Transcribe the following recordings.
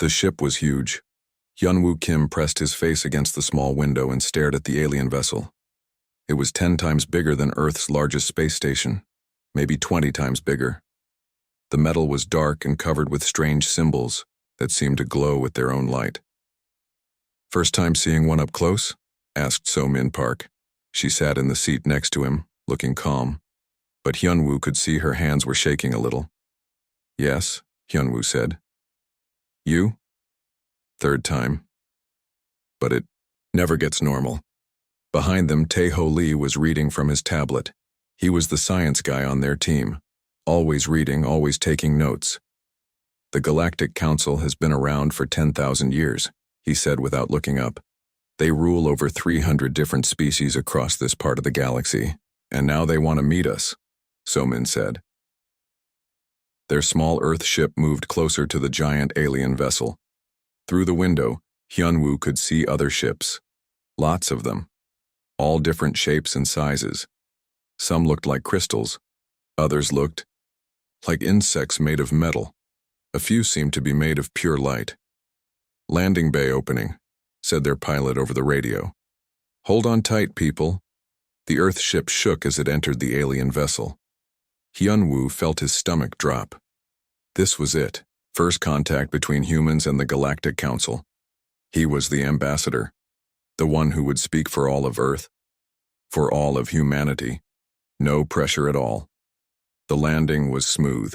The ship was huge. Hyunwoo Kim pressed his face against the small window and stared at the alien vessel. It was 10 times bigger than Earth's largest space station, maybe 20 times bigger. The metal was dark and covered with strange symbols that seemed to glow with their own light. "First time seeing one up close?" asked So-min Park. She sat in the seat next to him, looking calm, but Hyunwoo could see her hands were shaking a little. "Yes," Hyunwoo said. "You?" "Third time. But it never gets normal." Behind them, Tae-ho Lee was reading from his tablet. He was the science guy on their team, always reading, always taking notes. "The Galactic Council has been around for 10,000 years, he said without looking up. "They rule over 300 different species across this part of the galaxy, and now they want to meet us," So-min said. Their small Earth ship moved closer to the giant alien vessel. Through the window, Hyunwoo could see other ships. Lots of them. All different shapes and sizes. Some looked like crystals. Others looked like insects made of metal. A few seemed to be made of pure light. "Landing bay opening," said their pilot over the radio. "Hold on tight, people." The Earth ship shook as it entered the alien vessel. Hyunwoo felt his stomach drop. This was it. First contact between humans and the Galactic Council. He was the ambassador, the one who would speak for all of Earth, for all of humanity. No pressure at all. The landing was smooth.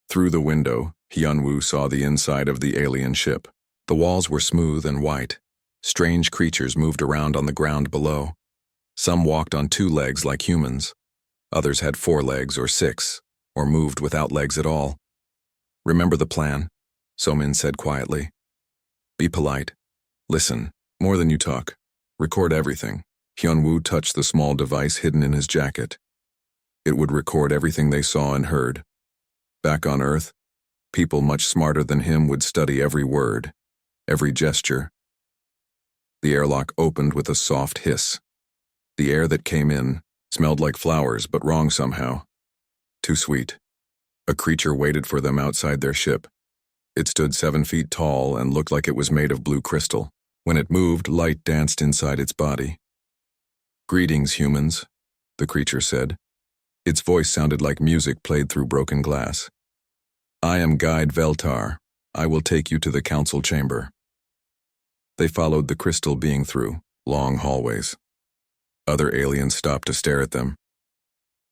Through the window, Hyunwoo saw the inside of the alien ship. The walls were smooth and white. Strange creatures moved around on the ground below. Some walked on 2 legs like humans. Others had 4 legs or 6, or moved without legs at all. "Remember the plan," So-min said quietly. "Be polite. Listen, more than you talk. Record everything." Hyunwoo touched the small device hidden in his jacket. It would record everything they saw and heard. Back on Earth, people much smarter than him would study every word, every gesture. The airlock opened with a soft hiss. The air that came in smelled like flowers, but wrong somehow. Too sweet. A creature waited for them outside their ship. It stood 7 feet tall and looked like it was made of blue crystal. When it moved, light danced inside its body. "Greetings, humans," the creature said. Its voice sounded like music played through broken glass. "I am Guide Veltar. I will take you to the council chamber." They followed the crystal being through long hallways. Other aliens stopped to stare at them.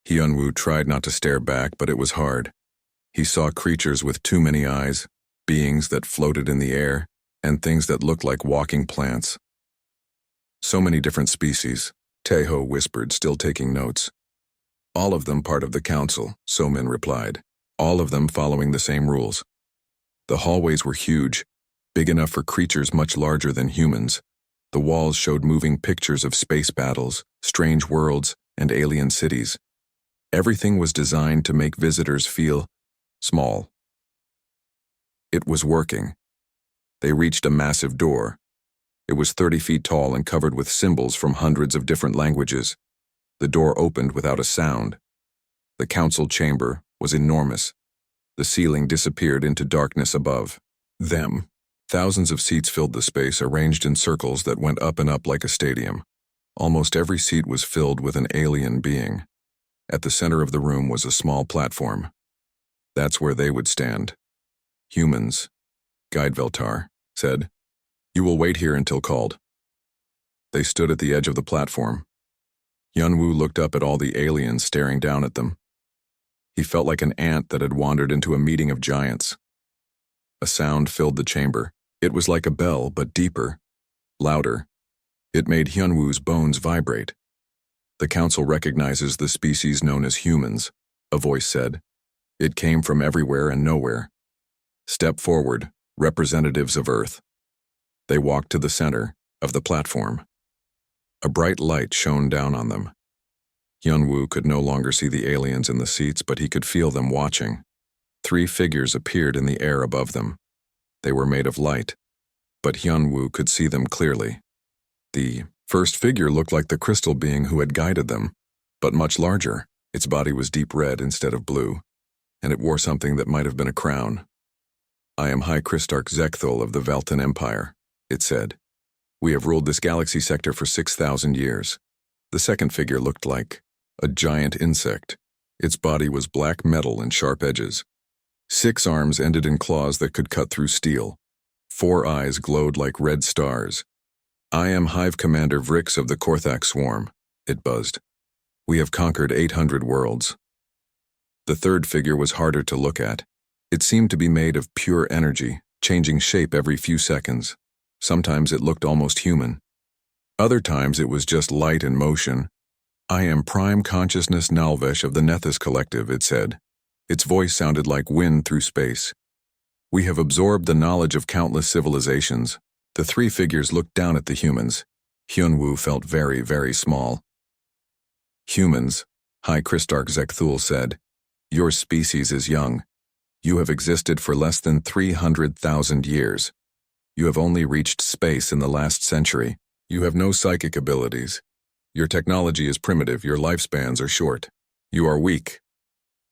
Hyunwoo tried not to stare back, but it was hard. He saw creatures with too many eyes, beings that floated in the air, and things that looked like walking plants. "So many different species," Tae-ho whispered, still taking notes. "All of them part of the council," So-min replied. "All of them following the same rules." The hallways were huge, big enough for creatures much larger than humans. The walls showed moving pictures of space battles, strange worlds, and alien cities. Everything was designed to make visitors feel small. It was working. They reached a massive door. It was 30 feet tall and covered with symbols from hundreds of different languages. The door opened without a sound. The council chamber was enormous. The ceiling disappeared into darkness above them. Thousands of seats filled the space, arranged in circles that went up and up like a stadium. Almost every seat was filled with an alien being. At the center of the room was a small platform. That's where they would stand. "Humans," Guide Veltar said. "You will wait here until called." They stood at the edge of the platform. Hyunwoo looked up at all the aliens staring down at them. He felt like an ant that had wandered into a meeting of giants. A sound filled the chamber. It was like a bell, but deeper, louder. It made Hyunwoo's bones vibrate. "The council recognizes the species known as humans," a voice said. "It came from everywhere and nowhere. Step forward, representatives of Earth." They walked to the center of the platform. A bright light shone down on them. Hyunwoo could no longer see the aliens in the seats, but he could feel them watching. 3 figures appeared in the air above them. They were made of light, but Hyunwoo could see them clearly. The first figure looked like the crystal being who had guided them, but much larger. Its body was deep red instead of blue, and it wore something that might have been a crown. I am High Christarch Zekthul of the Veltan Empire, it said. We have ruled this galaxy sector for 6,000 years. The second figure looked like a giant insect. Its body was black metal and sharp edges. 6 arms ended in claws that could cut through steel. 4 eyes glowed like red stars. I am Hive Commander Vrix of the Korthak Swarm, it buzzed. We have conquered 800 worlds. The third figure was harder to look at. It seemed to be made of pure energy, changing shape every few seconds. Sometimes it looked almost human. Other times it was just light and motion. I am Prime Consciousness Nalvesh of the Nethys Collective, it said. Its voice sounded like wind through space. We have absorbed the knowledge of countless civilizations. The 3 figures looked down at the humans. Hyunwoo felt very, very small. Humans, High Christarch Zekthul said. Your species is young. You have existed for less than 300,000 years. You have only reached space in the last century. You have no psychic abilities. Your technology is primitive, your lifespans are short. You are weak,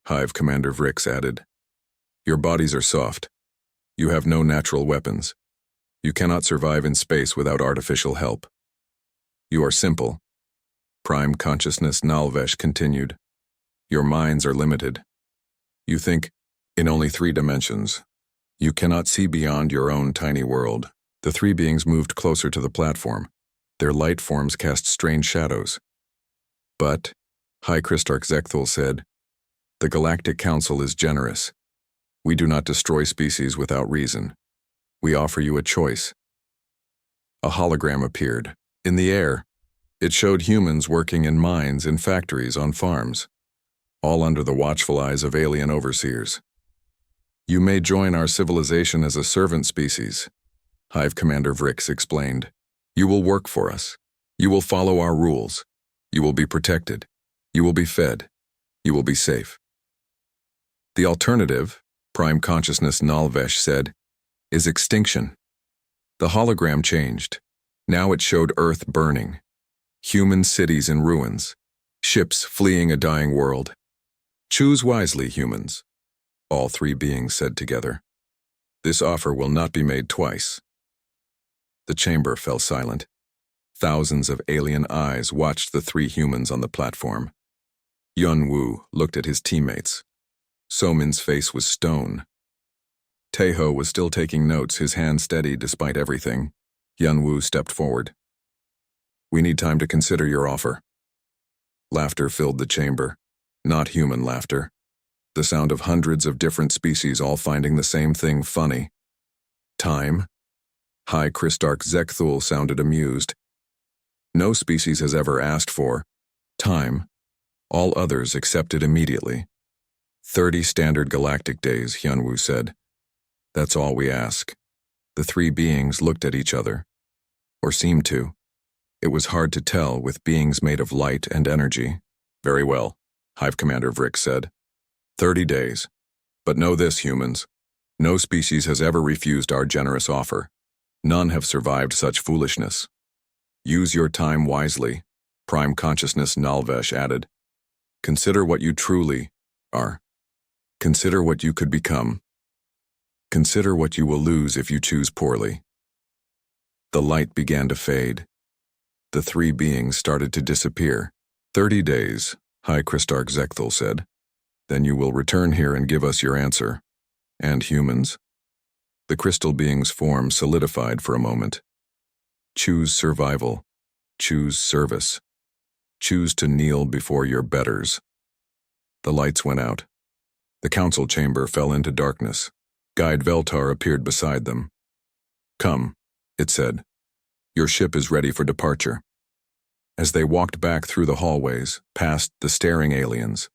Hive Commander Vrix added. Your bodies are soft. You have no natural weapons. You cannot survive in space without artificial help. You are simple, Prime Consciousness Nalvesh continued. Your minds are limited. You think in only 3 dimensions. You cannot see beyond your own tiny world. The 3 beings moved closer to the platform. Their light forms cast strange shadows. But, High Christarch Zekthul said, the Galactic Council is generous. We do not destroy species without reason. We offer you a choice. A hologram appeared. In the air, it showed humans working in mines and factories on farms, all under the watchful eyes of alien overseers. You may join our civilization as a servant species, Hive Commander Vrix explained. You will work for us. You will follow our rules. You will be protected. You will be fed. You will be safe. The alternative, Prime Consciousness Nalvesh said, is extinction. The hologram changed. Now it showed Earth burning. Human cities in ruins. Ships fleeing a dying world. Choose wisely, humans, all 3 beings said together. This offer will not be made twice. The chamber fell silent. Thousands of alien eyes watched the 3 humans on the platform. Hyunwoo looked at his teammates. Somin's face was stone. Taeho was still taking notes, his hand steady despite everything. Hyunwoo stepped forward. We need time to consider your offer. Laughter filled the chamber. Not human laughter. The sound of hundreds of different species all finding the same thing funny. Time? High Christarch Zekthul sounded amused. No species has ever asked for time. All others accepted immediately. 30 standard galactic days, Hyunwoo said. That's all we ask. The 3 beings looked at each other. Or seemed to. It was hard to tell with beings made of light and energy. Very well, Hive Commander Vrix said. 30 days. But know this, humans. No species has ever refused our generous offer. None have survived such foolishness. Use your time wisely, Prime Consciousness Nalvesh added. Consider what you truly are. Consider what you could become. Consider what you will lose if you choose poorly. The light began to fade. The 3 beings started to disappear. 30 days, High Christarch Zekthul said. Then you will return here and give us your answer. And humans. The crystal being's form solidified for a moment. Choose survival. Choose service. Choose to kneel before your betters. The lights went out. The council chamber fell into darkness. Guide Veltar appeared beside them. Come, it said. Your ship is ready for departure. As they walked back through the hallways, past the staring aliens,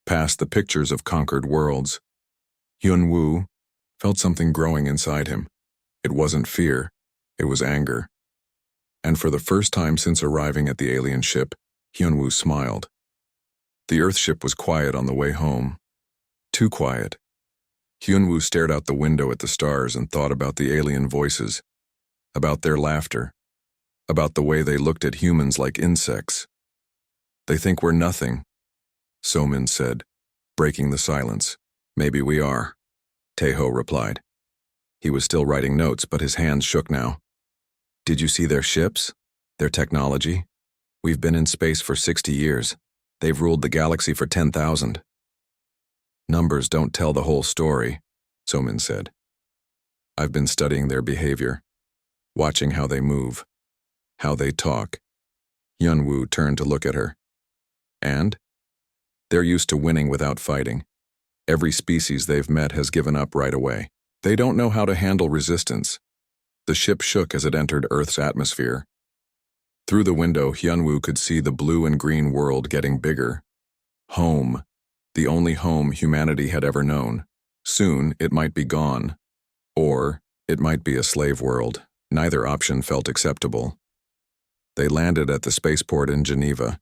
past the pictures of conquered worlds, Hyunwoo felt something growing inside him. It wasn't fear, it was anger. And for the first time since arriving at the alien ship, Hyunwoo smiled. The Earthship was quiet on the way home. Too quiet. Hyunwoo stared out the window at the stars and thought about the alien voices, about their laughter, about the way they looked at humans like insects. They think we're nothing, Somin said, breaking the silence. Maybe we are, Taeho replied. He was still writing notes, but his hands shook now. Did you see their ships? Their technology? We've been in space for 60 years. They've ruled the galaxy for 10,000. Numbers don't tell the whole story, Somin said. I've been studying their behavior, watching how they move, how they talk. Yunwu turned to look at her. And? They're used to winning without fighting. Every species they've met has given up right away. They don't know how to handle resistance. The ship shook as it entered Earth's atmosphere. Through the window, Hyunwoo could see the blue and green world getting bigger. Home, the only home humanity had ever known. Soon, it might be gone. Or, it might be a slave world. Neither option felt acceptable. They landed at the spaceport in Geneva.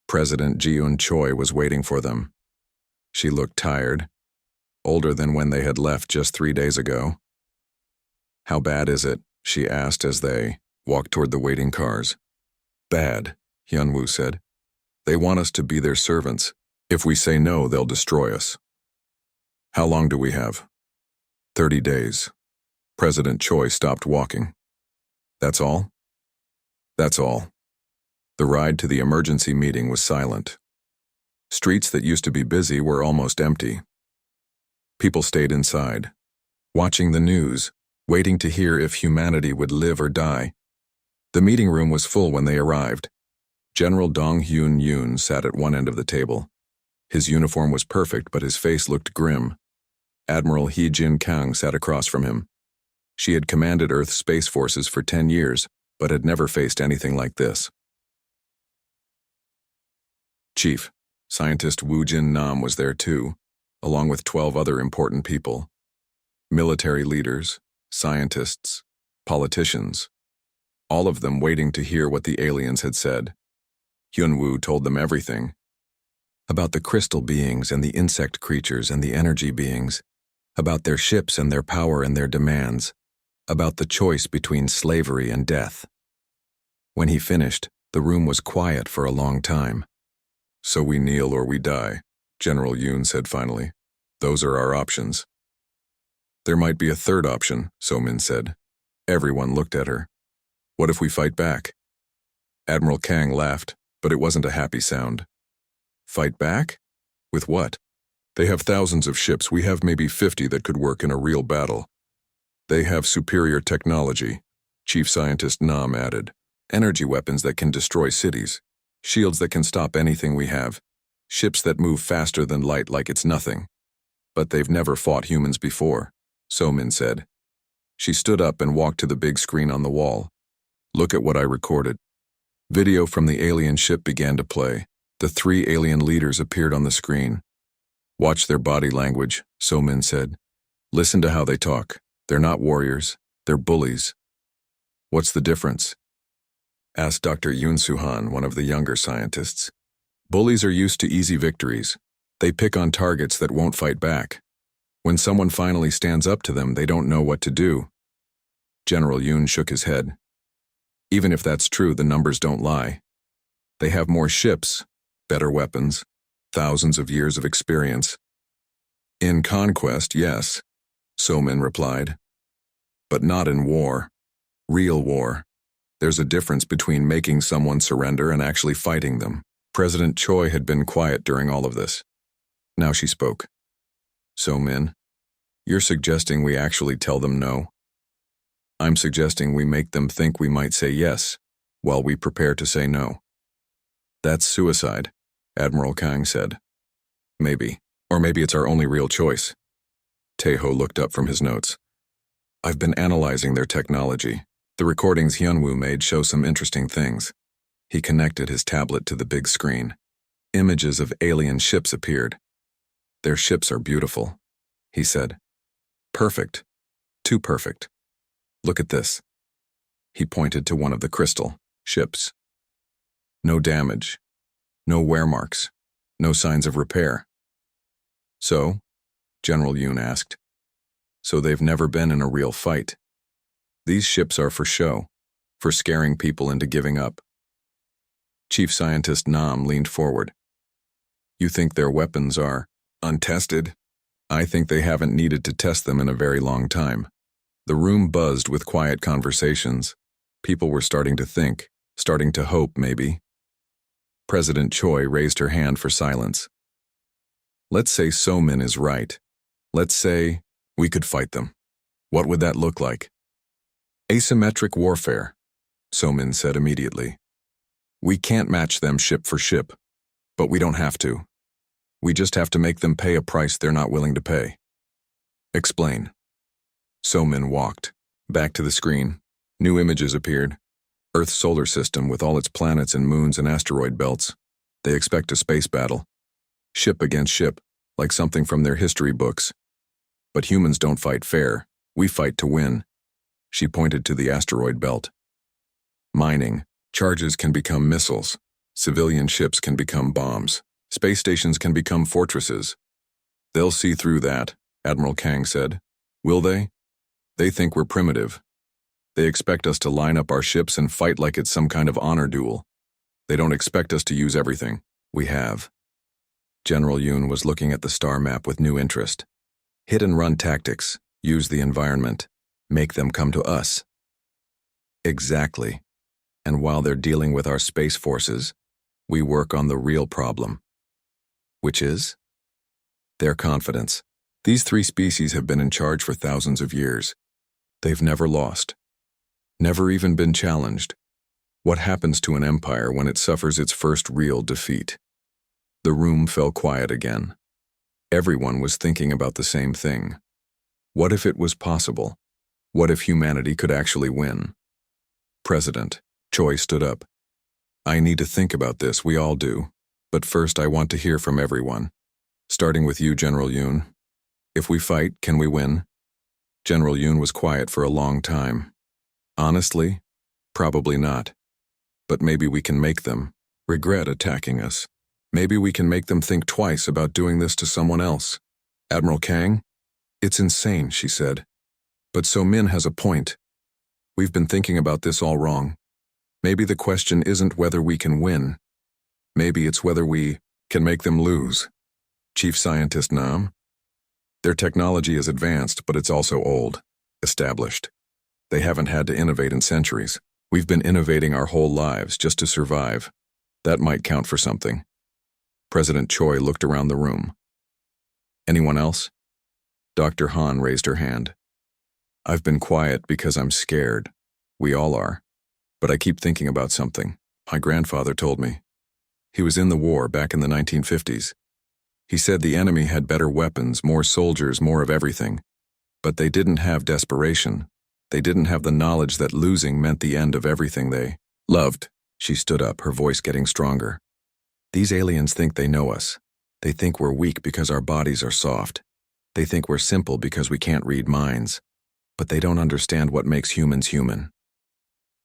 President Ji-un Choi was waiting for them. She looked tired, older than when they had left just 3 days ago. How bad is it? She asked as they walked toward the waiting cars. Bad, Hyunwoo said. They want us to be their servants. If we say no, they'll destroy us. How long do we have? 30 days. President Choi stopped walking. That's all? That's all. The ride to the emergency meeting was silent. Streets that used to be busy were almost empty. People stayed inside, watching the news, waiting to hear if humanity would live or die. The meeting room was full when they arrived. General Dong Hyun Yoon sat at one end of the table. His uniform was perfect, but his face looked grim. Admiral Hee Jin Kang sat across from him. She had commanded Earth's space forces for 10 years, but had never faced anything like this. Chief, scientist Woo Jin Nam was there too, along with 12 other important people. Military leaders, scientists, politicians, all of them waiting to hear what the aliens had said. Hyunwoo told them everything. About the crystal beings and the insect creatures and the energy beings, about their ships and their power and their demands, about the choice between slavery and death. When he finished, the room was quiet for a long time. So we kneel or we die, General Yoon said finally. Those are our options. There might be a third option, Somin said. Everyone looked at her. What if we fight back? Admiral Kang laughed, but it wasn't a happy sound. Fight back? With what? They have thousands of ships. We have maybe 50 that could work in a real battle. They have superior technology, Chief Scientist Nam added. Energy weapons that can destroy cities. Shields that can stop anything we have. Ships that move faster than light like it's nothing. But they've never fought humans before, Somin said. She stood up and walked to the big screen on the wall. Look at what I recorded. Video from the alien ship began to play. The 3 alien leaders appeared on the screen. Watch their body language, Somin said. Listen to how they talk. They're not warriors. They're bullies. What's the difference? Asked Dr. Yoon Soo-han, one of the younger scientists. Bullies are used to easy victories. They pick on targets that won't fight back. When someone finally stands up to them, they don't know what to do. General Yoon shook his head. Even if that's true, the numbers don't lie. They have more ships, better weapons, thousands of years of experience. In conquest, yes, Somin replied. But not in war. Real war. There's a difference between making someone surrender and actually fighting them. President Choi had been quiet during all of this. Now she spoke. Somin, you're suggesting we actually tell them no? I'm suggesting we make them think we might say yes, while we prepare to say no. That's suicide, Admiral Kang said. Maybe. Or maybe it's our only real choice. Taeho looked up from his notes. I've been analyzing their technology. The recordings Hyunwoo made show some interesting things. He connected his tablet to the big screen. Images of alien ships appeared. Their ships are beautiful, he said. Perfect. Too perfect. Look at this. He pointed to one of the crystal ships. No damage. No wear marks. No signs of repair. So? General Yoon asked. So they've never been in a real fight. These ships are for show, for scaring people into giving up. Chief Scientist Nam leaned forward. You think their weapons are untested? I think they haven't needed to test them in a very long time. The room buzzed with quiet conversations. People were starting to think, starting to hope, maybe. President Choi raised her hand for silence. Let's say So-min is right. Let's say we could fight them. What would that look like? Asymmetric warfare, So-min said immediately. We can't match them ship for ship, but we don't have to. We just have to make them pay a price they're not willing to pay. Explain. So-min walked. Back to the screen. New images appeared. Earth's solar system with all its planets and moons and asteroid belts. They expect a space battle. Ship against ship, like something from their history books. But humans don't fight fair. We fight to win. She pointed to the asteroid belt. Mining. Charges can become missiles. Civilian ships can become bombs. Space stations can become fortresses. They'll see through that, Admiral Kang said. Will they? They think we're primitive. They expect us to line up our ships and fight like it's some kind of honor duel. They don't expect us to use everything we have. General Yoon was looking at the star map with new interest. Hit-and-run tactics. Use the environment. Make them come to us. Exactly. And while they're dealing with our space forces, we work on the real problem. Which is? Their confidence. These three species have been in charge for thousands of years. They've never lost. Never even been challenged. What happens to an empire when it suffers its first real defeat? The room fell quiet again. Everyone was thinking about the same thing. What if it was possible? What if humanity could actually win? President Choi stood up. I need to think about this, we all do. But first I want to hear from everyone. Starting with you, General Yoon. If we fight, can we win? General Yoon was quiet for a long time. Honestly, probably not. But maybe we can make them regret attacking us. Maybe we can make them think twice about doing this to someone else. Admiral Kang? It's insane, she said. But So-min has a point. We've been thinking about this all wrong. Maybe the question isn't whether we can win. Maybe it's whether we can make them lose. Chief Scientist Nam? Their technology is advanced, but it's also old, established. They haven't had to innovate in centuries. We've been innovating our whole lives just to survive. That might count for something. President Choi looked around the room. Anyone else? Dr. Han raised her hand. I've been quiet because I'm scared. We all are. But I keep thinking about something. My grandfather told me. He was in the war back in the 1950s. He said the enemy had better weapons, more soldiers, more of everything. But they didn't have desperation. They didn't have the knowledge that losing meant the end of everything they loved. She stood up, her voice getting stronger. These aliens think they know us. They think we're weak because our bodies are soft. They think we're simple because we can't read minds. But they don't understand what makes humans human.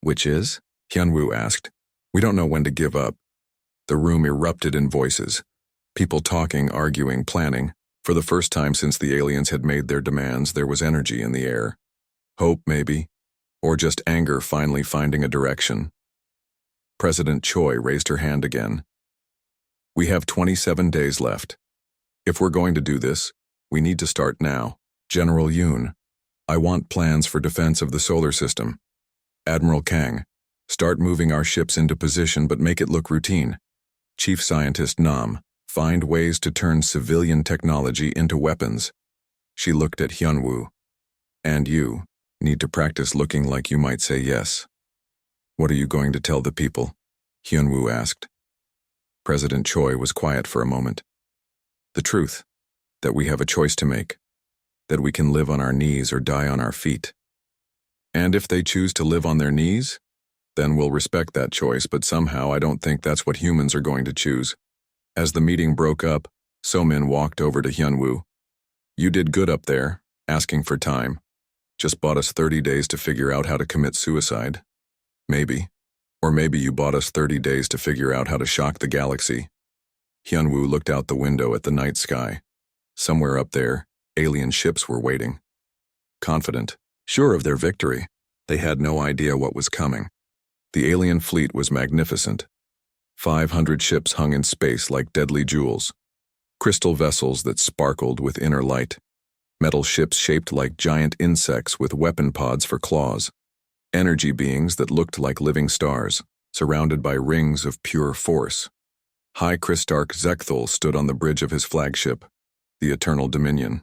Which is? Hyunwoo asked. We don't know when to give up. The room erupted in voices. People talking, arguing, planning. For the first time since the aliens had made their demands, there was energy in the air. Hope, maybe. Or just anger finally finding a direction. President Choi raised her hand again. We have 27 days left. If we're going to do this, we need to start now. General Yoon, I want plans for defense of the solar system. Admiral Kang, start moving our ships into position but make it look routine. Chief Scientist Nam, find ways to turn civilian technology into weapons. She looked at Hyunwoo. And you need to practice looking like you might say yes. What are you going to tell the people? Hyunwoo asked. President Choi was quiet for a moment. The truth, that we have a choice to make, that we can live on our knees or die on our feet. And if they choose to live on their knees, then we'll respect that choice, but somehow I don't think that's what humans are going to choose. As the meeting broke up, So-min walked over to Hyunwoo. You did good up there, asking for time. Just bought us 30 days to figure out how to commit suicide. Maybe. Or maybe you bought us 30 days to figure out how to shock the galaxy. Hyunwoo looked out the window at the night sky. Somewhere up there, alien ships were waiting. Confident, sure of their victory, they had no idea what was coming. The alien fleet was magnificent. 500 ships hung in space like deadly jewels. Crystal vessels that sparkled with inner light. Metal ships shaped like giant insects with weapon pods for claws. Energy beings that looked like living stars, surrounded by rings of pure force. High Christarch Zekthul stood on the bridge of his flagship, the Eternal Dominion.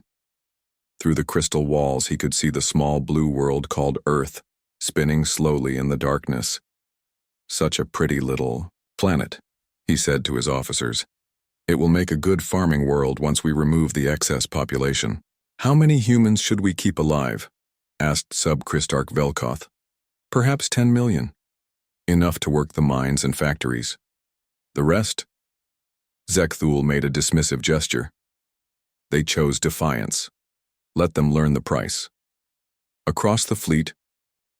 Through the crystal walls he could see the small blue world called Earth, spinning slowly in the darkness. Such a pretty little planet, he said to his officers. It will make a good farming world once we remove the excess population. How many humans should we keep alive? Asked Sub-Christarch Velkoth. Perhaps 10 million. Enough to work the mines and factories. The rest? Zekthul made a dismissive gesture. They chose defiance. Let them learn the price. Across the fleet,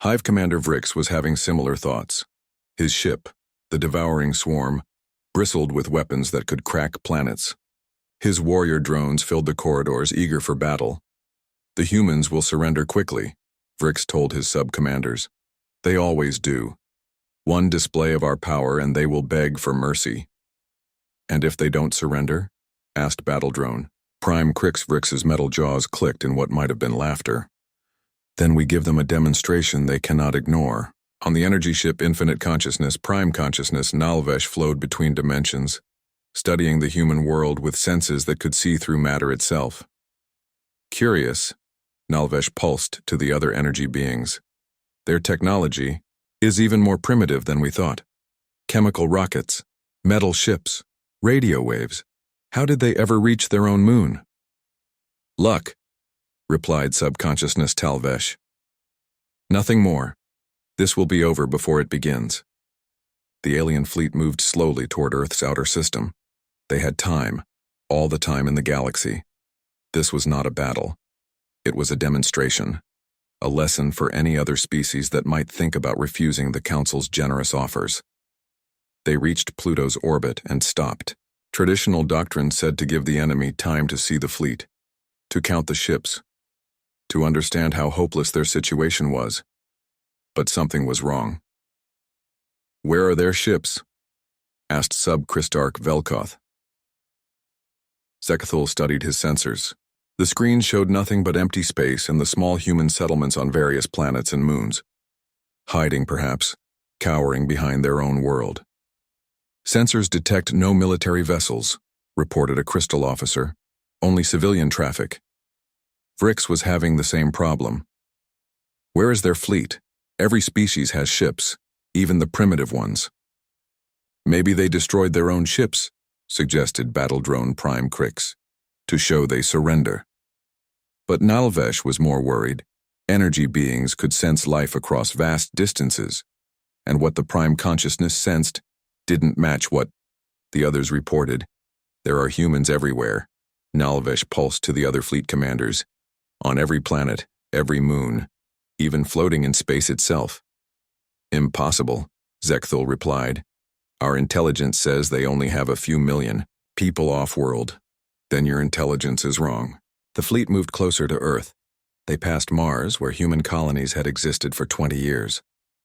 Hive Commander Vrix was having similar thoughts. His ship, the Devouring Swarm, bristled with weapons that could crack planets. His warrior drones filled the corridors, eager for battle. The humans will surrender quickly, Vrix told his sub-commanders. They always do. One display of our power and they will beg for mercy. And if they don't surrender? Asked Battledrone. Prime Vrix's metal jaws clicked in what might have been laughter. Then we give them a demonstration they cannot ignore. On the energy ship Infinite Consciousness, Prime Consciousness, Nalvesh flowed between dimensions, studying the human world with senses that could see through matter itself. Curious, Nalvesh pulsed to the other energy beings. Their technology is even more primitive than we thought. Chemical rockets, metal ships, radio waves. How did they ever reach their own moon? Luck, replied Subconsciousness Talvesh. Nothing more. This will be over before it begins. The alien fleet moved slowly toward Earth's outer system. They had time, all the time in the galaxy. This was not a battle. It was a demonstration, a lesson for any other species that might think about refusing the Council's generous offers. They reached Pluto's orbit and stopped. Traditional doctrine said to give the enemy time to see the fleet, to count the ships, to understand how hopeless their situation was. But something was wrong. Where are their ships? Asked Sub-Christarch Velkoth. Zekthul studied his sensors. The screen showed nothing but empty space and the small human settlements on various planets and moons. Hiding, perhaps, cowering behind their own world. Sensors detect no military vessels, reported a crystal officer. Only civilian traffic. Vrix was having the same problem. Where is their fleet? Every species has ships, even the primitive ones. Maybe they destroyed their own ships, suggested Battledrone Prime Crix, to show they surrender. But Nalvesh was more worried. Energy beings could sense life across vast distances, and what the Prime Consciousness sensed didn't match what the others reported. There are humans everywhere, Nalvesh pulsed to the other fleet commanders. On every planet, every moon, even floating in space itself. Impossible, Zekthul replied. Our intelligence says they only have a few million people off-world. Then your intelligence is wrong. The fleet moved closer to Earth. They passed Mars, where human colonies had existed for 20 years.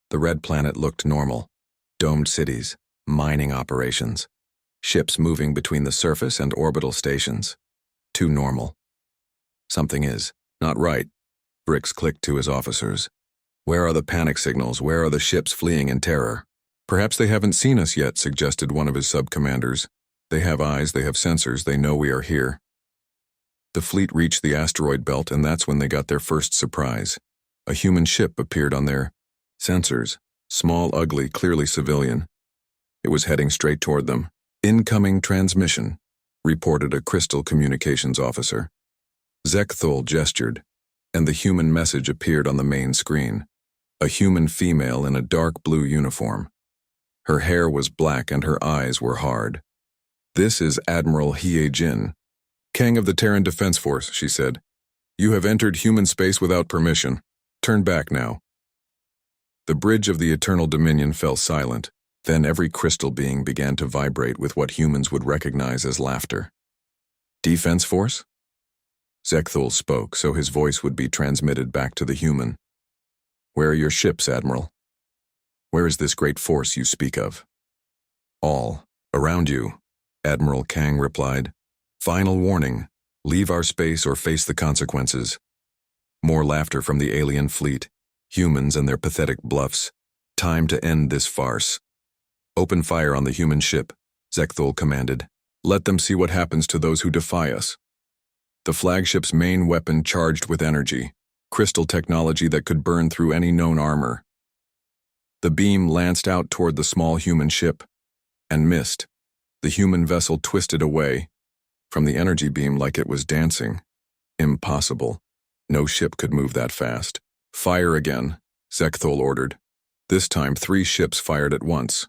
The red planet looked normal. Domed cities, mining operations, ships moving between the surface and orbital stations. Too normal. Something is not right. Vrix clicked to his officers. Where are the panic signals? Where are the ships fleeing in terror? Perhaps they haven't seen us yet, suggested one of his sub-commanders. They have eyes, they have sensors, they know we are here. The fleet reached the asteroid belt, and that's when they got their first surprise. A human ship appeared on their sensors. Small, ugly, clearly civilian. It was heading straight toward them. Incoming transmission, reported a crystal communications officer. Zekthul gestured, and the human message appeared on the main screen. A human female in a dark blue uniform. Her hair was black and her eyes were hard. This is Admiral Hie Jin, Kang of the Terran Defense Force, she said. You have entered human space without permission. Turn back now. The bridge of the Eternal Dominion fell silent. Then every crystal being began to vibrate with what humans would recognize as laughter. Defense Force? Zekthul spoke, so his voice would be transmitted back to the human. Where are your ships, Admiral? Where is this great force you speak of? All around you, Admiral Kang replied. Final warning. Leave our space or face the consequences. More laughter from the alien fleet. Humans and their pathetic bluffs. Time to end this farce. Open fire on the human ship, Zekthul commanded. Let them see what happens to those who defy us. The flagship's main weapon charged with energy, crystal technology that could burn through any known armor. The beam lanced out toward the small human ship, and missed. The human vessel twisted away from the energy beam like it was dancing. Impossible. No ship could move that fast. Fire again, Zekthul ordered. This time 3 ships fired at once.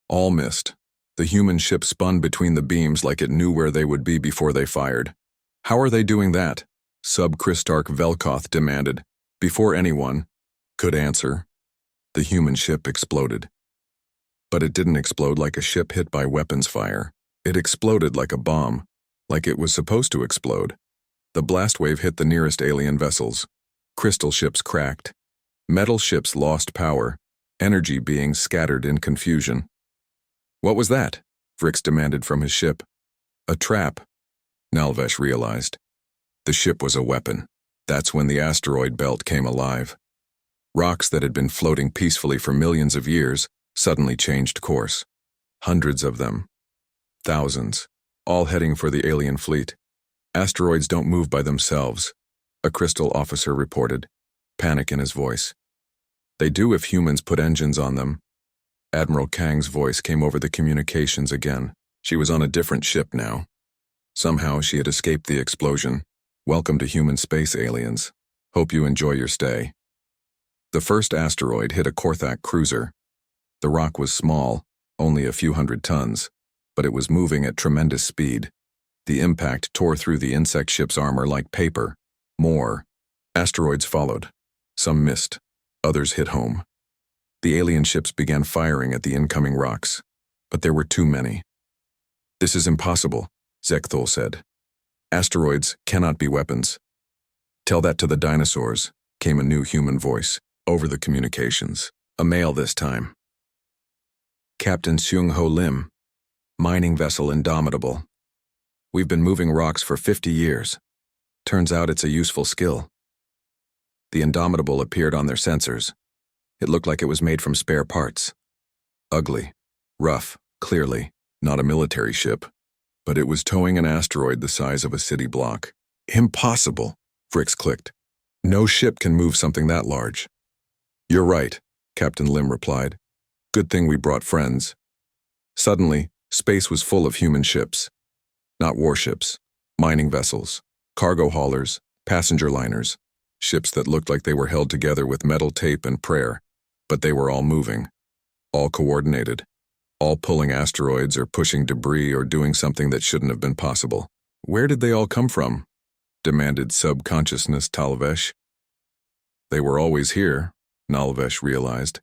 All missed. The human ship spun between the beams like it knew where they would be before they fired. How are they doing that? Sub-Kristark Velkoth demanded, before anyone could answer. The human ship exploded. But it didn't explode like a ship hit by weapons fire. It exploded like a bomb, like it was supposed to explode. The blast wave hit the nearest alien vessels. Crystal ships cracked. Metal ships lost power, energy being scattered in confusion. What was that? Vrix demanded from his ship. A trap, Nalvesh realized. The ship was a weapon. That's when the asteroid belt came alive. Rocks that had been floating peacefully for millions of years suddenly changed course. Hundreds of them. Thousands. All heading for the alien fleet. Asteroids don't move by themselves, a crystal officer reported, panic in his voice. They do if humans put engines on them. Admiral Kang's voice came over the communications again. She was on a different ship now. Somehow she had escaped the explosion. Welcome to human space, aliens. Hope you enjoy your stay. The first asteroid hit a Korthak cruiser. The rock was small, only a few hundred tons, but it was moving at tremendous speed. The impact tore through the insect ship's armor like paper. More asteroids followed. Some missed. Others hit home. The alien ships began firing at the incoming rocks, but there were too many. This is impossible, Zekthul said. Asteroids cannot be weapons. Tell that to the dinosaurs, came a new human voice, over the communications. A male this time. Captain Seung-Ho Lim, mining vessel Indomitable. We've been moving rocks for 50 years. Turns out it's a useful skill. The Indomitable appeared on their sensors. It looked like it was made from spare parts. Ugly, rough, clearly, not a military ship. But it was towing an asteroid the size of a city block. Impossible, Vrix clicked. No ship can move something that large. You're right, Captain Lim replied. Good thing we brought friends. Suddenly, space was full of human ships. Not warships, mining vessels, cargo haulers, passenger liners, ships that looked like they were held together with metal tape and prayer, but they were all moving, all coordinated, all pulling asteroids or pushing debris or doing something that shouldn't have been possible. Where did they all come from? Demanded subconsciousness Talvesh. They were always here, Nalvesh realized,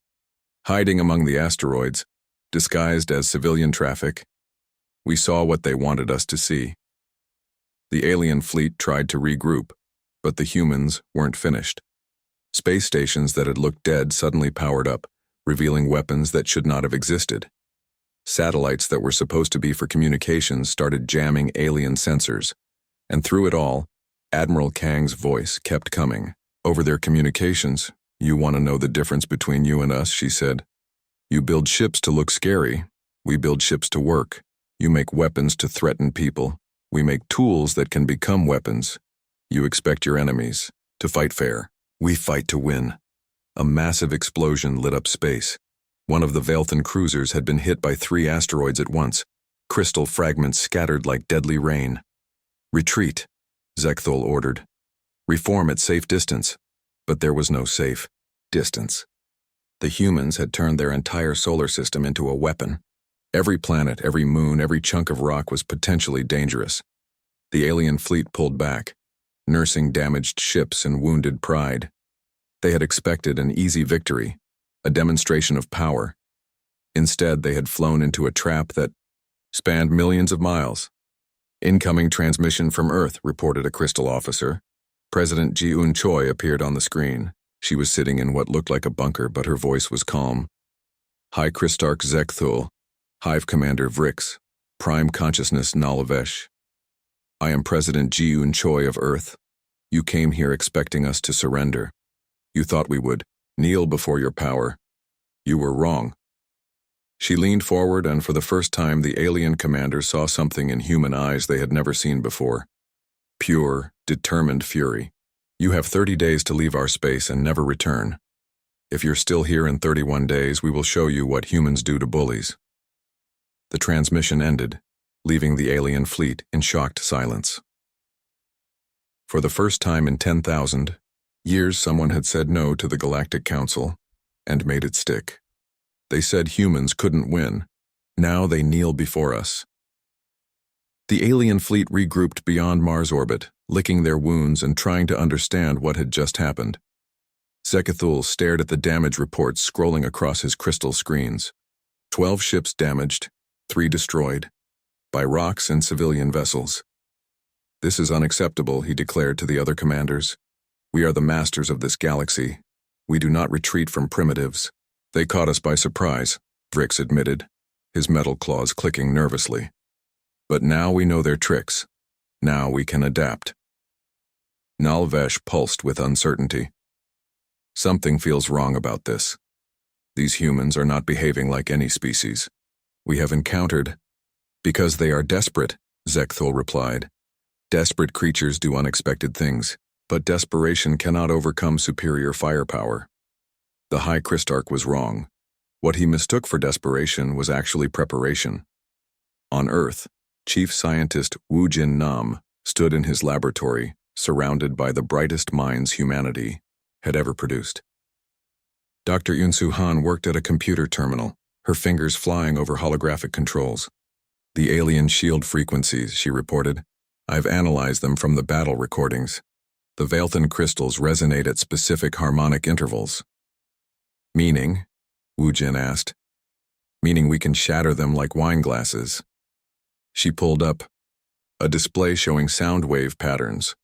hiding among the asteroids, disguised as civilian traffic. We saw what they wanted us to see. The alien fleet tried to regroup, but the humans weren't finished. Space stations that had looked dead suddenly powered up, revealing weapons that should not have existed. Satellites that were supposed to be for communications started jamming alien sensors, and through it all, Admiral Kang's voice kept coming. Over their communications, you want to know the difference between you and us, she said. You build ships to look scary. We build ships to work. You make weapons to threaten people. We make tools that can become weapons. You expect your enemies to fight fair. We fight to win. A massive explosion lit up space. One of the Velthan cruisers had been hit by 3 asteroids at once. Crystal fragments scattered like deadly rain. Retreat, Zekthul ordered. Reform at safe distance. But there was no safe distance. The humans had turned their entire solar system into a weapon. Every planet, every moon, every chunk of rock was potentially dangerous. The alien fleet pulled back, nursing damaged ships and wounded pride. They had expected an easy victory, a demonstration of power. Instead, they had flown into a trap that spanned millions of miles. Incoming transmission from Earth, reported a crystal officer. President Ji-un Choi appeared on the screen. She was sitting in what looked like a bunker, but her voice was calm. High Kristark Zekthul, Hive Commander Vrix, Prime Consciousness Nalavesh. I am President Ji-un Choi of Earth. You came here expecting us to surrender. You thought we would kneel before your power. You were wrong. She leaned forward, and for the first time the alien commander saw something in human eyes they had never seen before. Pure, determined fury. You have 30 days to leave our space and never return. If you're still here in 31 days, we will show you what humans do to bullies. The transmission ended, leaving the alien fleet in shocked silence. For the first time in 10,000 years, someone had said no to the Galactic Council and made it stick. They said humans couldn't win. Now they kneel before us. The alien fleet regrouped beyond Mars orbit, licking their wounds and trying to understand what had just happened. Zekethul stared at the damage reports scrolling across his crystal screens. 12 ships damaged, 3 destroyed, by rocks and civilian vessels. This is unacceptable, he declared to the other commanders. We are the masters of this galaxy. We do not retreat from primitives. They caught us by surprise, Vrix admitted, his metal claws clicking nervously. But now we know their tricks. Now we can adapt. Nalvesh pulsed with uncertainty. Something feels wrong about this. These humans are not behaving like any species we have encountered. Because they are desperate, Zekthul replied. Desperate creatures do unexpected things, but desperation cannot overcome superior firepower. The High Christarch was wrong. What he mistook for desperation was actually preparation. On Earth, Chief Scientist Wu Jin Nam stood in his laboratory, surrounded by the brightest minds humanity had ever produced. Dr. Yunsu Han worked at a computer terminal, her fingers flying over holographic controls. The alien shield frequencies, she reported. I've analyzed them from the battle recordings. The Veilthan crystals resonate at specific harmonic intervals. Meaning? Wu Jin asked. Meaning we can shatter them like wine glasses. She pulled up a display showing sound wave patterns.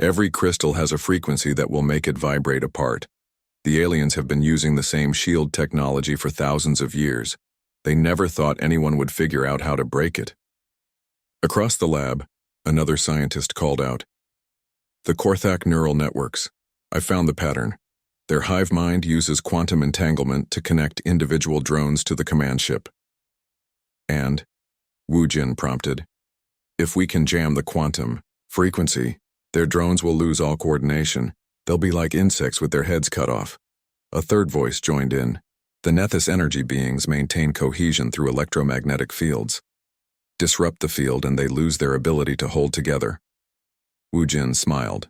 Every crystal has a frequency that will make it vibrate apart. The aliens have been using the same shield technology for thousands of years. They never thought anyone would figure out how to break it. Across the lab, another scientist called out. The Korthak neural networks. I found the pattern. Their hive mind uses quantum entanglement to connect individual drones to the command ship. And, Wu Jin prompted, if we can jam the quantum frequency, their drones will lose all coordination. They'll be like insects with their heads cut off. A third voice joined in. The Nethys energy beings maintain cohesion through electromagnetic fields. Disrupt the field and they lose their ability to hold together. Wu Jin smiled.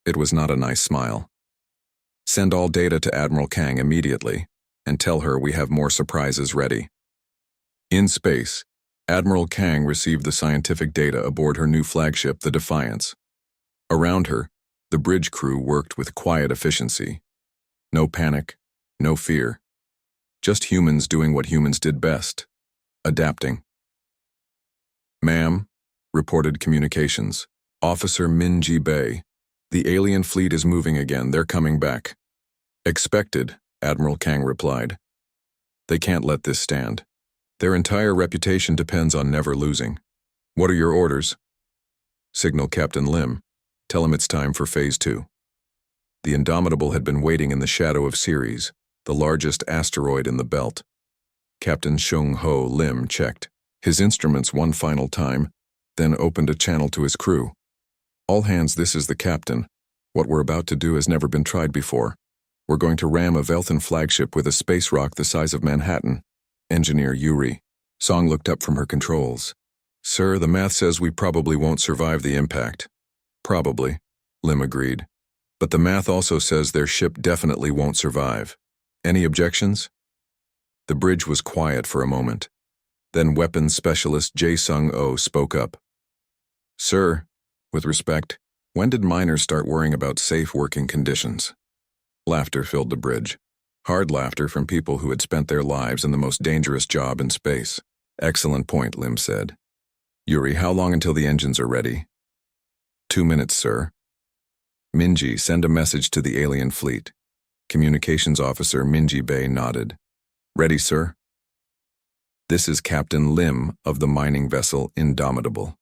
It was not a nice smile. Send all data to Admiral Kang immediately, and tell her we have more surprises ready. In space, Admiral Kang received the scientific data aboard her new flagship, the Defiance. Around her, the bridge crew worked with quiet efficiency. No panic, no fear. Just humans doing what humans did best, adapting. Ma'am, reported communications. Officer Minji Bay. The alien fleet is moving again, they're coming back. Expected, Admiral Kang replied. They can't let this stand. Their entire reputation depends on never losing. What are your orders? Signal Captain Lim. Tell him it's time for Phase 2. The Indomitable had been waiting in the shadow of Ceres, the largest asteroid in the belt. Captain Shung Ho Lim checked his instruments one final time, then opened a channel to his crew. All hands, this is the captain. What we're about to do has never been tried before. We're going to ram a Veilthan flagship with a space rock the size of Manhattan. Engineer Yuri. Song looked up from her controls. Sir, the math says we probably won't survive the impact. Probably, Lim agreed. But the math also says their ship definitely won't survive. Any objections? The bridge was quiet for a moment. Then weapons specialist Jae Sung-oh spoke up. Sir, with respect, when did miners start worrying about safe working conditions? Laughter filled the bridge. Hard laughter from people who had spent their lives in the most dangerous job in space. Excellent point, Lim said. Yuri, how long until the engines are ready? 2 minutes, sir. Minji, send a message to the alien fleet. Communications officer Minji Bay nodded. Ready, sir? This is Captain Lim of the mining vessel Indomitable.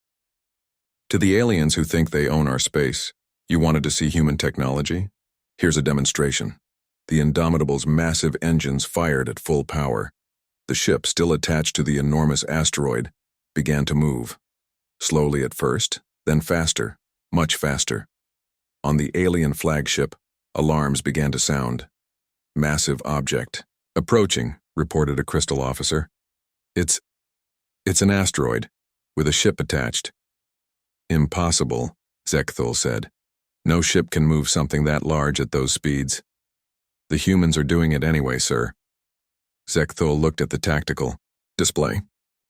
To the aliens who think they own our space, you wanted to see human technology? Here's a demonstration. The Indomitable's massive engines fired at full power. The ship, still attached to the enormous asteroid, began to move. Slowly at first, then faster, much faster. On the alien flagship, alarms began to sound. Massive object. Approaching, reported a crystal officer. It's an asteroid, with a ship attached. Impossible, Zekthul said. No ship can move something that large at those speeds. The humans are doing it anyway, sir. Zekthul looked at the tactical display.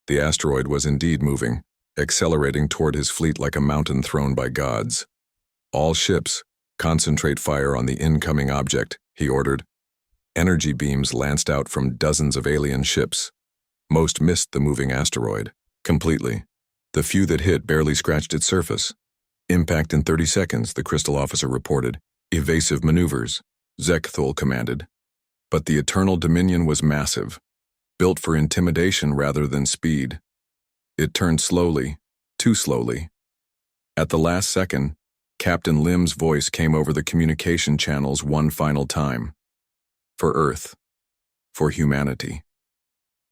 The asteroid was indeed moving, accelerating toward his fleet like a mountain thrown by gods. All ships, concentrate fire on the incoming object, he ordered. Energy beams lanced out from dozens of alien ships. Most missed the moving asteroid completely. The few that hit barely scratched its surface. Impact in 30 seconds, the crystal officer reported. Evasive maneuvers, Zekthul commanded. But the Eternal Dominion was massive, built for intimidation rather than speed. It turned slowly, too slowly. At the last second, Captain Lim's voice came over the communication channels one final time. For Earth. For humanity.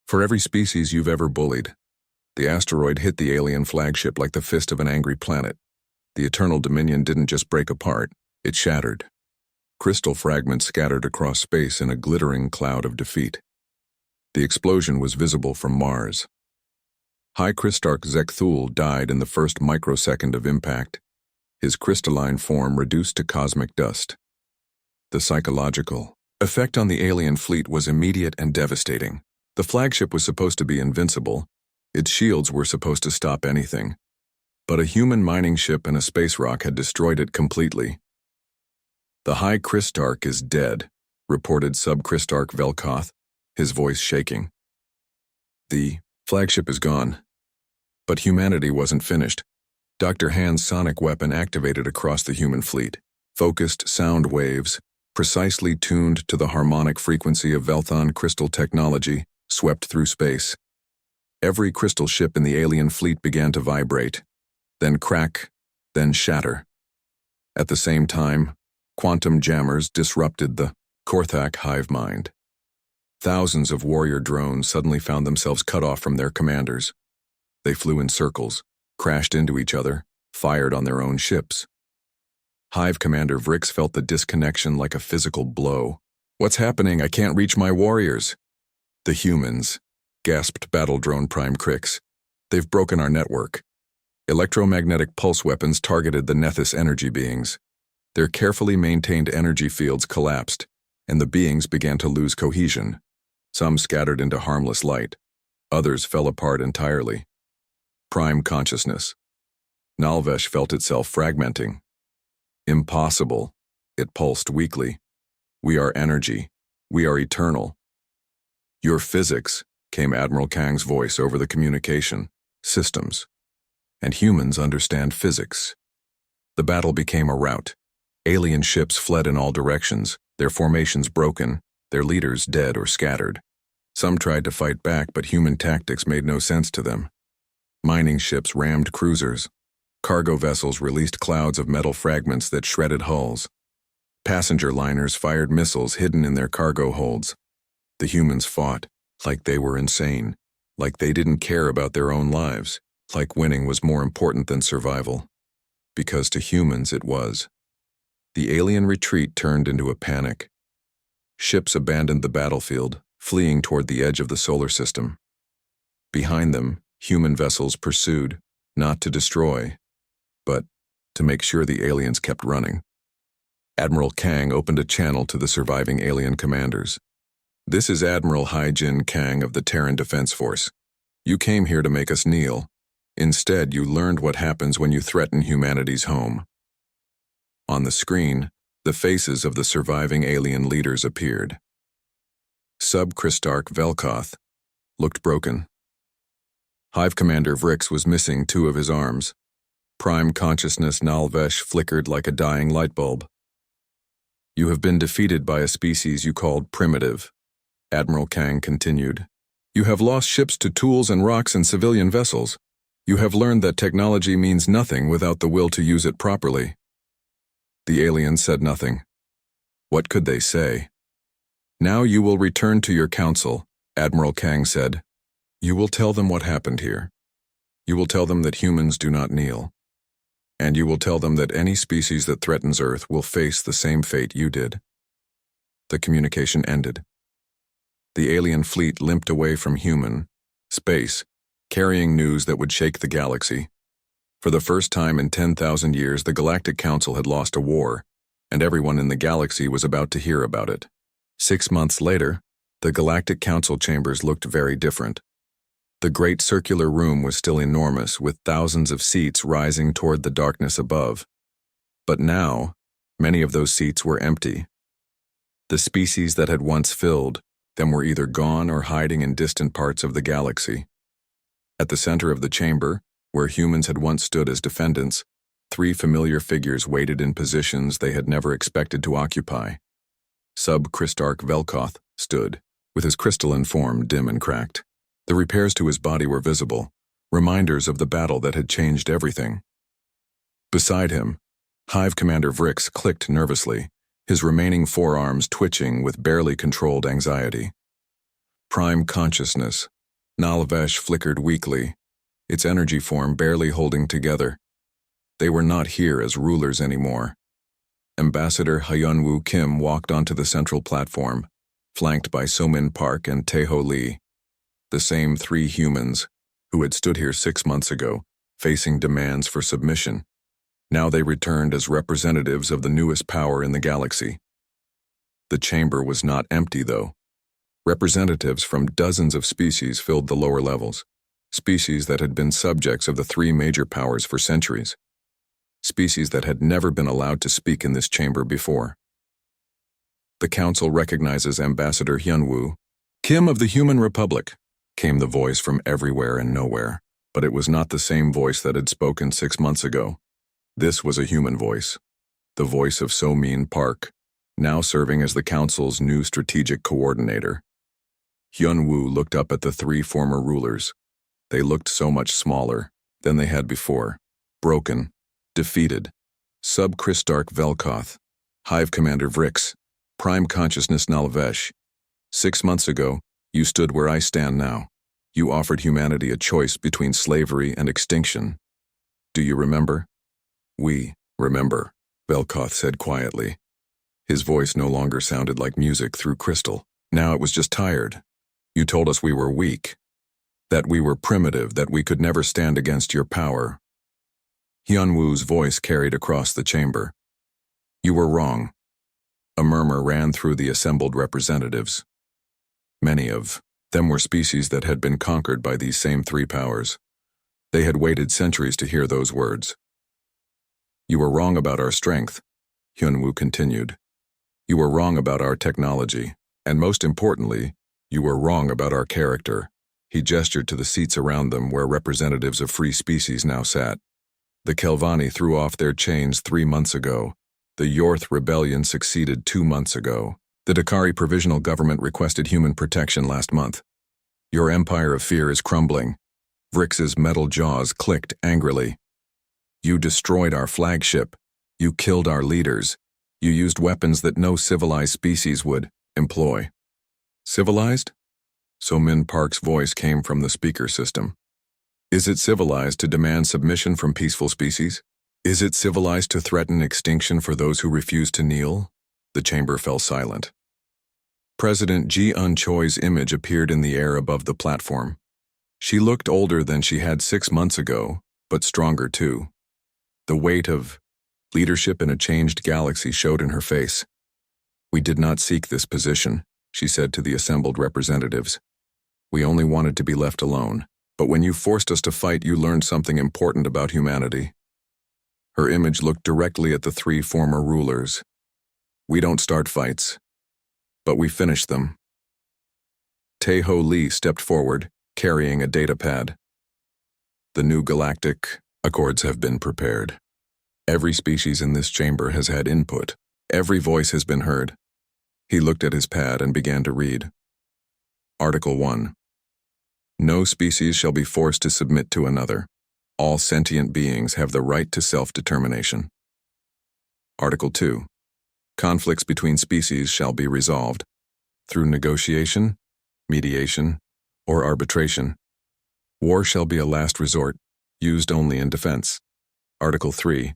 For every species you've ever bullied. The asteroid hit the alien flagship like the fist of an angry planet. The Eternal Dominion didn't just break apart, it shattered. Crystal fragments scattered across space in a glittering cloud of defeat. The explosion was visible from Mars. High Crystarch Zekthul died in the first microsecond of impact, his crystalline form reduced to cosmic dust. The psychological effect on the alien fleet was immediate and devastating. The flagship was supposed to be invincible. Its shields were supposed to stop anything. But a human mining ship and a space rock had destroyed it completely. The High Crystarch is dead, reported Sub-Crystarch Velkoth, his voice shaking. The flagship is gone. But humanity wasn't finished. Dr. Hand's sonic weapon activated across the human fleet. Focused sound waves, precisely tuned to the harmonic frequency of Velthon crystal technology, swept through space. Every crystal ship in the alien fleet began to vibrate, then crack, then shatter. At the same time, quantum jammers disrupted the Korthak hive mind. Thousands of warrior drones suddenly found themselves cut off from their commanders. They flew in circles, crashed into each other, fired on their own ships. Hive Commander Vrix felt the disconnection like a physical blow. What's happening? I can't reach my warriors. The humans, gasped Battle Drone Prime Crix. They've broken our network. Electromagnetic pulse weapons targeted the Nethys energy beings. Their carefully maintained energy fields collapsed, and the beings began to lose cohesion. Some scattered into harmless light. Others fell apart entirely. Prime consciousness. Nalvesh felt itself fragmenting. Impossible, it pulsed weakly. We are energy. We are eternal. Your physics, came Admiral Kang's voice over the communication, systems. And humans understand physics. The battle became a rout. Alien ships fled in all directions, their formations broken, their leaders dead or scattered. Some tried to fight back, but human tactics made no sense to them. Mining ships rammed cruisers. Cargo vessels released clouds of metal fragments that shredded hulls. Passenger liners fired missiles hidden in their cargo holds. The humans fought, like they were insane, like they didn't care about their own lives, like winning was more important than survival. Because to humans it was. The alien retreat turned into a panic. Ships abandoned the battlefield, fleeing toward the edge of the solar system. Behind them, human vessels pursued, not to destroy, but to make sure the aliens kept running. Admiral Kang opened a channel to the surviving alien commanders. This is Admiral Hai-Jin Kang of the Terran Defense Force. You came here to make us kneel. Instead, you learned what happens when you threaten humanity's home. On the screen, the faces of the surviving alien leaders appeared. Sub-Crystarch Velkoth looked broken. Hive Commander Vrix was missing 2 of his arms. Prime Consciousness Nalvesh flickered like a dying light bulb. You have been defeated by a species you called primitive, Admiral Kang continued. You have lost ships to tools and rocks and civilian vessels. You have learned that technology means nothing without the will to use it properly. The aliens said nothing. What could they say? Now you will return to your council, Admiral Kang said. You will tell them what happened here. You will tell them that humans do not kneel. And you will tell them that any species that threatens Earth will face the same fate you did. The communication ended. The alien fleet limped away from human space, carrying news that would shake the galaxy. For the first time in 10,000 years, the Galactic Council had lost a war, and everyone in the galaxy was about to hear about it. 6 months later, the Galactic Council chambers looked very different. The great circular room was still enormous, with thousands of seats rising toward the darkness above. But now, many of those seats were empty. The species that had once filled them were either gone or hiding in distant parts of the galaxy. At the center of the chamber, where humans had once stood as defendants, 3 familiar figures waited in positions they had never expected to occupy. Sub-Christarch Velkoth stood, with his crystalline form dim and cracked. The repairs to his body were visible, reminders of the battle that had changed everything. Beside him, Hive Commander Vrix clicked nervously, his remaining forearms twitching with barely controlled anxiety. Prime Consciousness. Nalvesh flickered weakly, its energy form barely holding together. They were not here as rulers anymore. Ambassador Hyunwoo Kim walked onto the central platform, flanked by Somin Park and Taeho Lee, the same 3 humans who had stood here 6 months ago, facing demands for submission. Now they returned as representatives of the newest power in the galaxy. The chamber was not empty, though. Representatives from dozens of species filled the lower levels, species that had been subjects of the 3 major powers for centuries, species that had never been allowed to speak in this chamber before. The council recognizes Ambassador Hyunwoo Kim of the Human Republic, came the voice from everywhere and nowhere, but it was not the same voice that had spoken 6 months ago. This was a human voice, the voice of Somin Park, now serving as the council's new strategic coordinator. Hyunwoo looked up at the 3 former rulers. They looked so much smaller than they had before, broken, defeated. Sub-Christarch Velkoth, Hive Commander Vrix, Prime Consciousness Nalvesh. 6 months ago, you stood where I stand now. You offered humanity a choice between slavery and extinction. Do you remember? We remember, Velkoth said quietly. His voice no longer sounded like music through crystal. Now it was just tired. You told us we were weak, that we were primitive, that we could never stand against your power. Hyunwoo's voice carried across the chamber. You were wrong. A murmur ran through the assembled representatives. Many of them were species that had been conquered by these same 3 powers. They had waited centuries to hear those words. You were wrong about our strength, Hyunwoo continued. You were wrong about our technology, and most importantly, you were wrong about our character. He gestured to the seats around them where representatives of free species now sat. The Kelvani threw off their chains 3 months ago. The Yorth Rebellion succeeded 2 months ago. The Dakari Provisional Government requested human protection last month. Your empire of fear is crumbling. Vrix's metal jaws clicked angrily. You destroyed our flagship. You killed our leaders. You used weapons that no civilized species would employ. Civilized? Somin Park's voice came from the speaker system. Is it civilized to demand submission from peaceful species? Is it civilized to threaten extinction for those who refuse to kneel? The chamber fell silent. President Ji-un Choi's image appeared in the air above the platform. She looked older than she had 6 months ago, but stronger too. The weight of leadership in a changed galaxy showed in her face. We did not seek this position, she said to the assembled representatives. We only wanted to be left alone, but when you forced us to fight, you learned something important about humanity. Her image looked directly at the 3 former rulers. We don't start fights, but we finish them. Taeho Lee stepped forward, carrying a data pad. The new galactic accords have been prepared. Every species in this chamber has had input. Every voice has been heard. He looked at his pad and began to read. Article 1. No species shall be forced to submit to another. All sentient beings have the right to self-determination. Article 2. Conflicts between species shall be resolved through negotiation, mediation, or arbitration. War shall be a last resort, used only in defense. Article 3.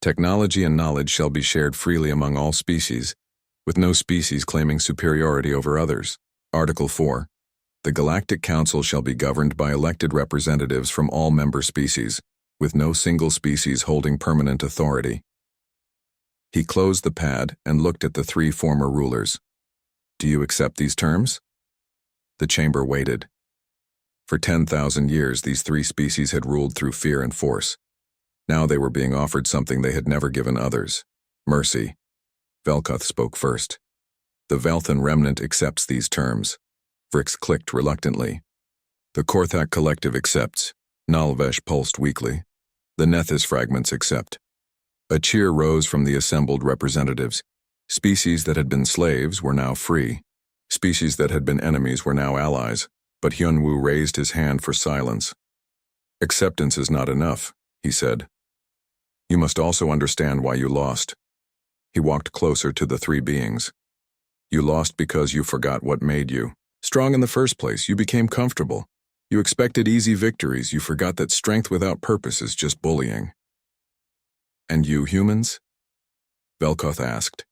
Technology and knowledge shall be shared freely among all species, with no species claiming superiority over others. Article 4. The Galactic Council shall be governed by elected representatives from all member species, with no single species holding permanent authority. He closed the pad and looked at the three former rulers. Do you accept these terms? The chamber waited. For 10,000 years, these three species had ruled through fear and force. Now they were being offered something they had never given others: mercy. Velkoth spoke first. The Velthan remnant accepts these terms. Vrix clicked reluctantly. The Korthak collective accepts. Nalvesh pulsed weakly. The Nethys fragments accept. A cheer rose from the assembled representatives. Species that had been slaves were now free. Species that had been enemies were now allies, but Hyunwoo raised his hand for silence. Acceptance is not enough, he said. You must also understand why you lost. He walked closer to the three beings. You lost because you forgot what made you strong in the first place. You became comfortable. You expected easy victories. You forgot that strength without purpose is just bullying. And you humans? Velkoth asked.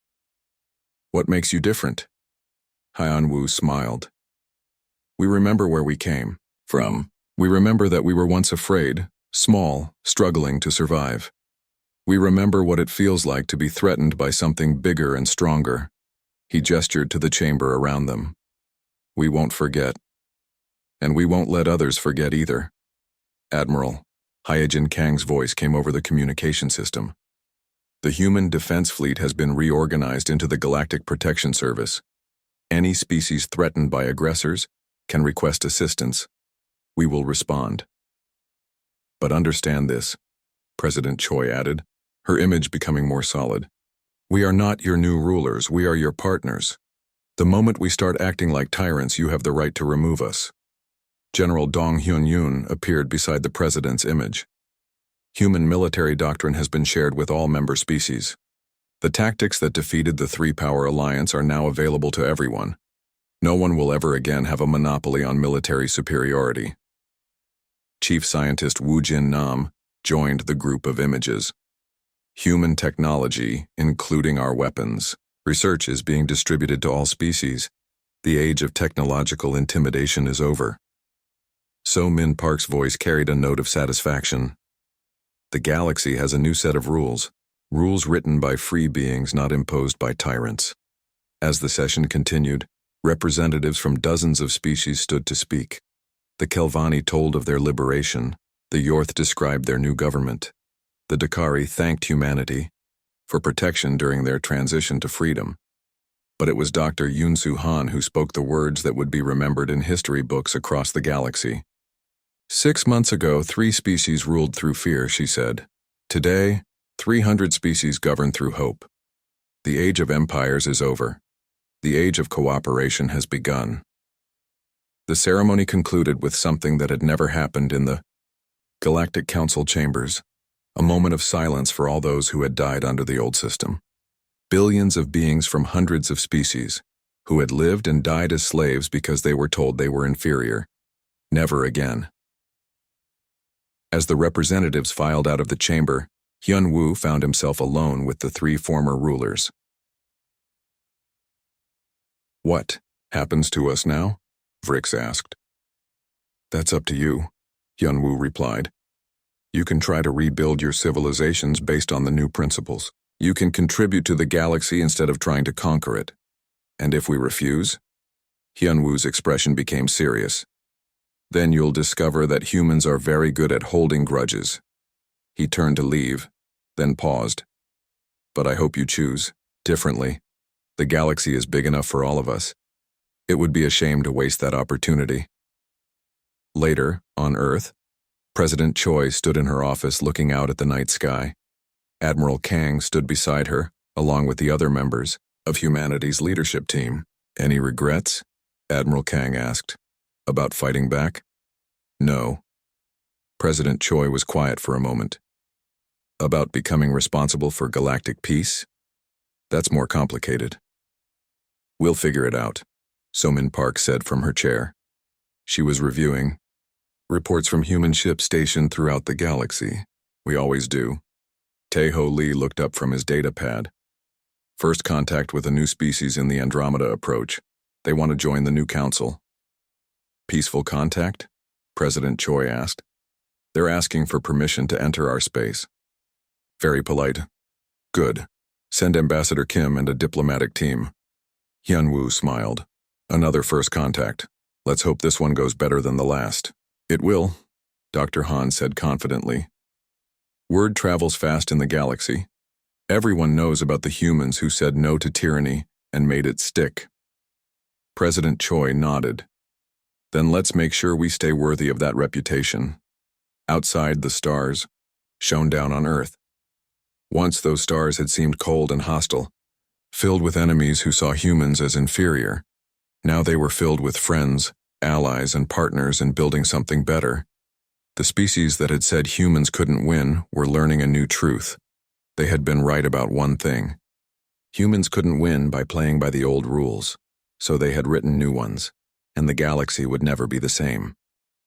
What makes you different? Hyunwoo smiled. We remember where we came from. We remember that we were once afraid, small, struggling to survive. We remember what it feels like to be threatened by something bigger and stronger. He gestured to the chamber around them. We won't forget. And we won't let others forget either. Admiral, Hyojin Kang's voice came over the communication system. The human defense fleet has been reorganized into the Galactic Protection Service. Any species threatened by aggressors can request assistance. We will respond. But understand this, President Choi added, her image becoming more solid. We are not your new rulers, we are your partners. The moment we start acting like tyrants, you have the right to remove us. General Dong Hyun-yoon appeared beside the president's image. Human military doctrine has been shared with all member species. The tactics that defeated the three-power alliance are now available to everyone. No one will ever again have a monopoly on military superiority. Chief Scientist Woo Jin Nam joined the group of images. Human technology, including our weapons. Research is being distributed to all species. The age of technological intimidation is over. So Min Park's voice carried a note of satisfaction. The galaxy has a new set of rules. Rules written by free beings, not imposed by tyrants. As the session continued, representatives from dozens of species stood to speak. The Kelvani told of their liberation. The Yorth described their new government. The Dakari thanked humanity for protection during their transition to freedom. But it was Dr. Yoon-Soo Han who spoke the words that would be remembered in history books across the galaxy. 6 months ago, 3 species ruled through fear, she said. Today, 300 species govern through hope. The age of empires is over. The age of cooperation has begun. The ceremony concluded with something that had never happened in the Galactic Council chambers, a moment of silence for all those who had died under the old system. Billions of beings from hundreds of species, who had lived and died as slaves because they were told they were inferior. Never again. As the representatives filed out of the chamber, Hyunwoo found himself alone with the 3 former rulers. What happens to us now? Vrix asked. That's up to you, Hyunwoo replied. You can try to rebuild your civilizations based on the new principles. You can contribute to the galaxy instead of trying to conquer it. And if we refuse? Hyunwoo's expression became serious. Then you'll discover that humans are very good at holding grudges. He turned to leave, then paused. But I hope you choose differently. The galaxy is big enough for all of us. It would be a shame to waste that opportunity. Later, on Earth, President Choi stood in her office looking out at the night sky. Admiral Kang stood beside her, along with the other members of humanity's leadership team. Any regrets? Admiral Kang asked. About fighting back? No. President Choi was quiet for a moment. About becoming responsible for galactic peace? That's more complicated. We'll figure it out, So-Min Park said from her chair. She was reviewing reports from human ships stationed throughout the galaxy. We always do. Tae-Ho Lee looked up from his data pad. First contact with a new species in the Andromeda approach. They want to join the new council. Peaceful contact? President Choi asked. They're asking for permission to enter our space. Very polite. Good. Send Ambassador Kim and a diplomatic team. Hyunwoo smiled. Another first contact. Let's hope this one goes better than the last. It will, Dr. Han said confidently. Word travels fast in the galaxy. Everyone knows about the humans who said no to tyranny and made it stick. President Choi nodded. Then let's make sure we stay worthy of that reputation. Outside, the stars shone down on Earth. Once those stars had seemed cold and hostile, filled with enemies who saw humans as inferior. Now they were filled with friends, allies, and partners in building something better. The species that had said humans couldn't win were learning a new truth. They had been right about one thing. Humans couldn't win by playing by the old rules, so they had written new ones, and the galaxy would never be the same.